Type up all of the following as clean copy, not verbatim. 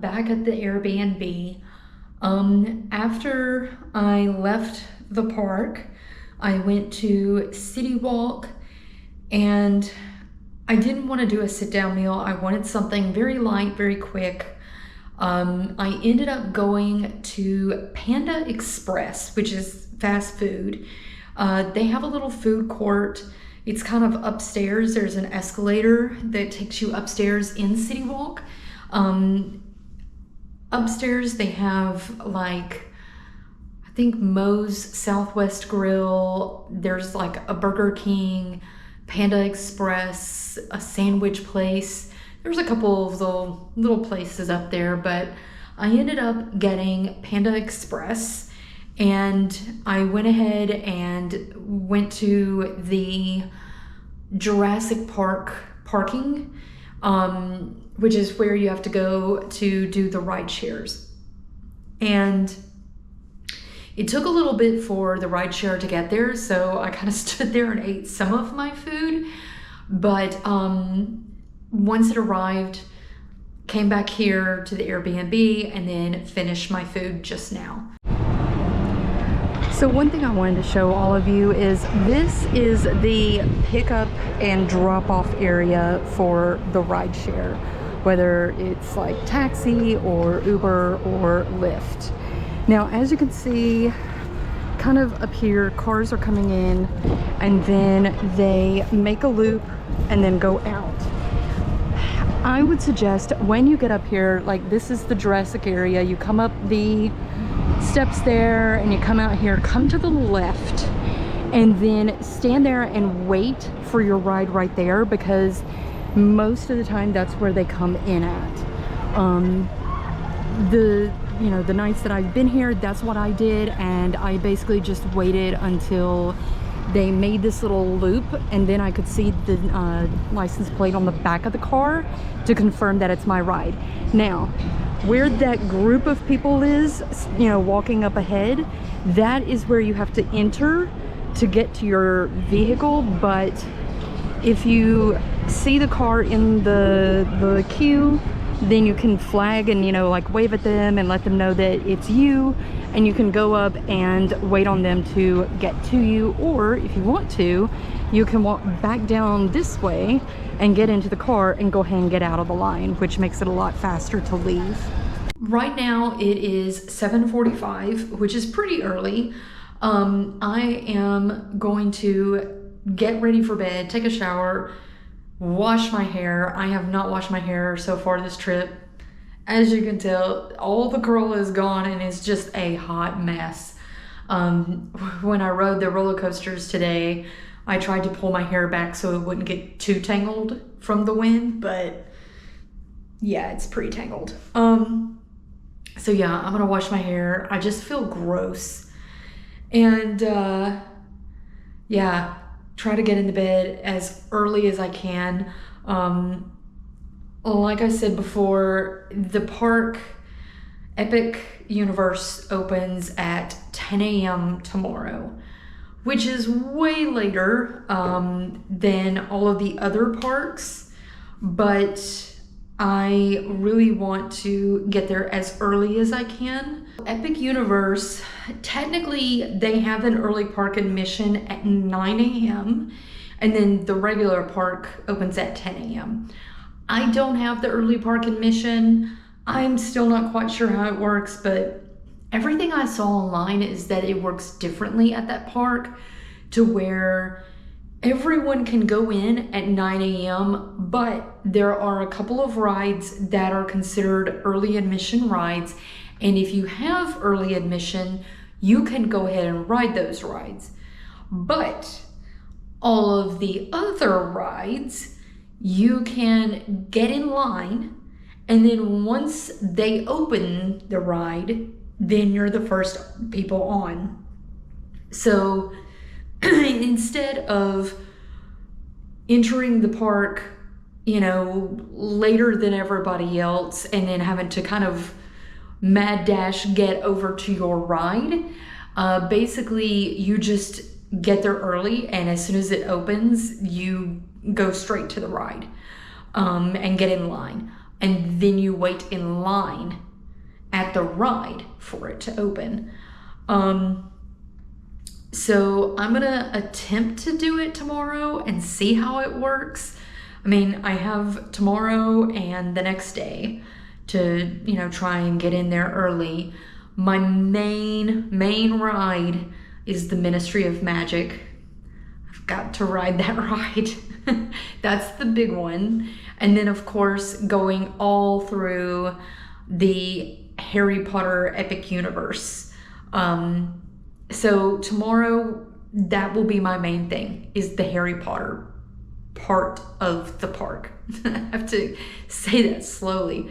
back at the Airbnb. After I left the park, I went to City Walk, and I didn't want to do a sit-down meal. I wanted something very light, very quick. I ended up going to Panda Express, which is fast food. They have a little food court. It's kind of upstairs. There's an escalator that takes you upstairs in City Walk. Upstairs they have like, I think Moe's Southwest Grill. There's like a Burger King, Panda Express, a sandwich place. There's a couple of little places up there, but I ended up getting Panda Express, and I went ahead and went to the Jurassic Park parking, which is where you have to go to do the ride shares. And it took a little bit for the ride share to get there, so I kind of stood there and ate some of my food. But once it arrived, came back here to the Airbnb and then finished my food just now. So one thing I wanted to show all of you is this is the pickup and drop off area for the ride share, whether it's like taxi or Uber or Lyft. Now, as you can see, kind of up here, cars are coming in and then they make a loop and then go out. I would suggest when you get up here, like this is the Jurassic area, you come up the steps there and you come out here, come to the left and then stand there and wait for your ride right there, because most of the time that's where they come in at. The nights that I've been here, that's what I did, and I basically just waited until they made this little loop, and then I could see the license plate on the back of the car to confirm that it's my ride. Now, where that group of people is, walking up ahead, that is where you have to enter to get to your vehicle. But if you see the car in the queue, then you can flag and like wave at them and let them know that it's you, and you can go up and wait on them to get to you. Or if you want to, you can walk back down this way and get into the car and go ahead and get out of the line, which makes it a lot faster to leave. Right now it is 7:45, which is pretty early. I am going to get ready for bed, take a shower, wash my hair. I have not washed my hair so far this trip. As you can tell, all the curl is gone and it's just a hot mess. When I rode the roller coasters today, I tried to pull my hair back so it wouldn't get too tangled from the wind, but yeah, it's pretty tangled. So yeah, I'm gonna wash my hair. I just feel gross. And yeah, try to get into bed as early as I can. Like I said before, the park, Epic Universe, opens at 10 a.m. tomorrow, which is way later than all of the other parks, but I really want to get there as early as I can. Epic Universe, technically they have an early park admission at 9 a.m. and then the regular park opens at 10 a.m. I don't have the early park admission. I'm still not quite sure how it works, but everything I saw online is that it works differently at that park, to where everyone can go in at 9 a.m., but there are a couple of rides that are considered early admission rides, and if you have early admission, you can go ahead and ride those rides. But all of the other rides, you can get in line, and then once they open the ride, then you're the first people on. So instead of entering the park, later than everybody else and then having to kind of mad dash get over to your ride, basically you just get there early, and as soon as it opens, you go straight to the ride and get in line. and then you wait in line at the ride for it to open. So I'm gonna attempt to do it tomorrow and see how it works. I mean, I have tomorrow and the next day to, you know, try and get in there early. My main ride is the Ministry of Magic. I've got to ride that ride. That's the big one. And then of course, going all through the Harry Potter Epic Universe. So tomorrow, that will be my main thing, is the Harry Potter part of the park. I have to say that slowly.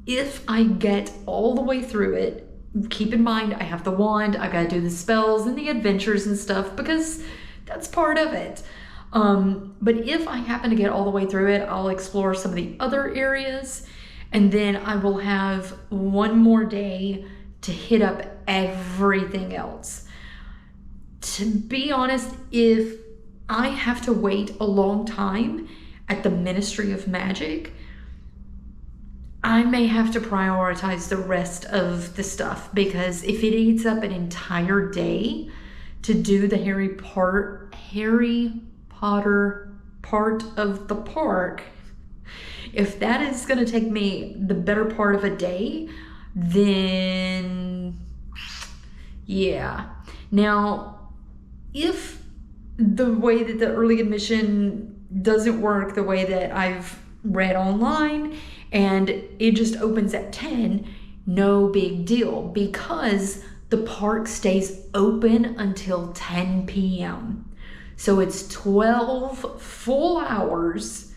If I get all the way through it, keep in mind I have the wand, I gotta do the spells and the adventures and stuff because that's part of it. But if I happen to get all the way through it, I'll explore some of the other areas, and then I will have one more day to hit up everything else. To be honest, if I have to wait a long time at the Ministry of Magic, I may have to prioritize the rest of the stuff, because if it eats up an entire day to do the Harry Potter part of the park, if that is going to take me the better part of a day, then yeah. Now, if the way that the early admission doesn't work the way that I've read online and it just opens at 10, no big deal, because the park stays open until 10 p.m. So it's 12 full hours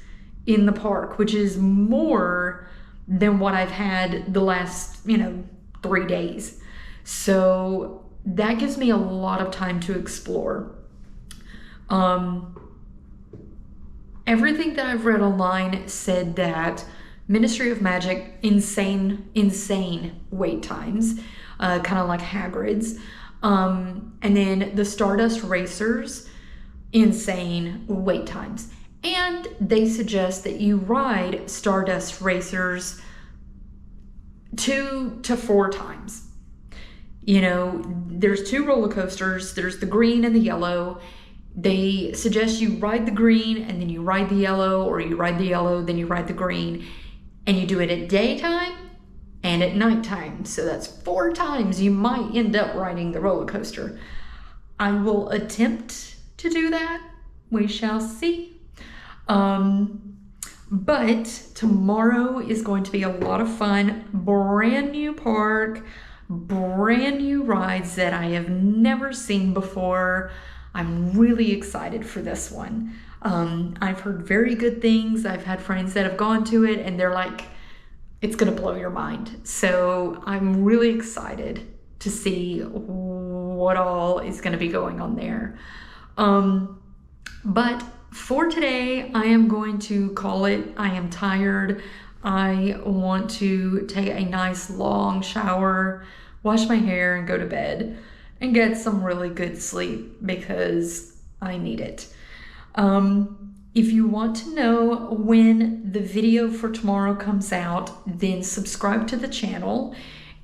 in the park, which is more than what I've had the last, 3 days. So that gives me a lot of time to explore. Everything that I've read online said that Ministry of Magic, insane wait times, kind of like Hagrid's. And then the Stardust Racers, insane wait times. And they suggest that you ride Stardust Racers 2 to 4 times. There's 2 roller coasters. There's the green and the yellow. They suggest you ride the green and then you ride the yellow, or you ride the yellow, then you ride the green. And you do it at daytime and at nighttime. So that's 4 times you might end up riding the roller coaster. I will attempt to do that. We shall see. But tomorrow is going to be a lot of fun. Brand new park, brand new rides that I have never seen before. I'm really excited for this one. I've heard very good things. I've had friends that have gone to it and they're like, it's gonna blow your mind. So I'm really excited to see what all is gonna be going on there. But for today, I am going to call it. I am tired. I want to take a nice long shower, wash my hair, and go to bed and get some really good sleep because I need it. If you want to know when the video for tomorrow comes out, then subscribe to the channel.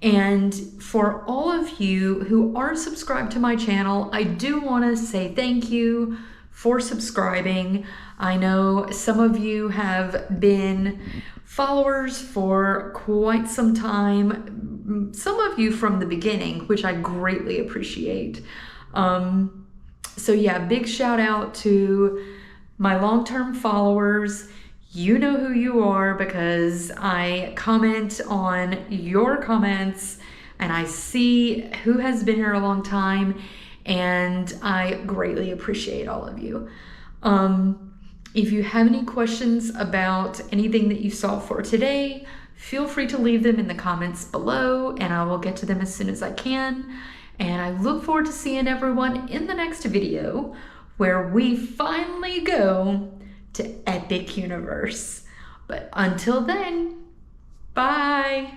And for all of you who are subscribed to my channel, I do want to say thank you for subscribing. I know some of you have been followers for quite some time, some of you from the beginning, which I greatly appreciate. So yeah, big shout out to my long-term followers. You know who you are because I comment on your comments and I see who has been here a long time, and I greatly appreciate all of you. If you have any questions about anything that you saw for today, feel free to leave them in the comments below and I will get to them as soon as I can. And I look forward to seeing everyone in the next video where we finally go to Epic Universe. But until then, bye.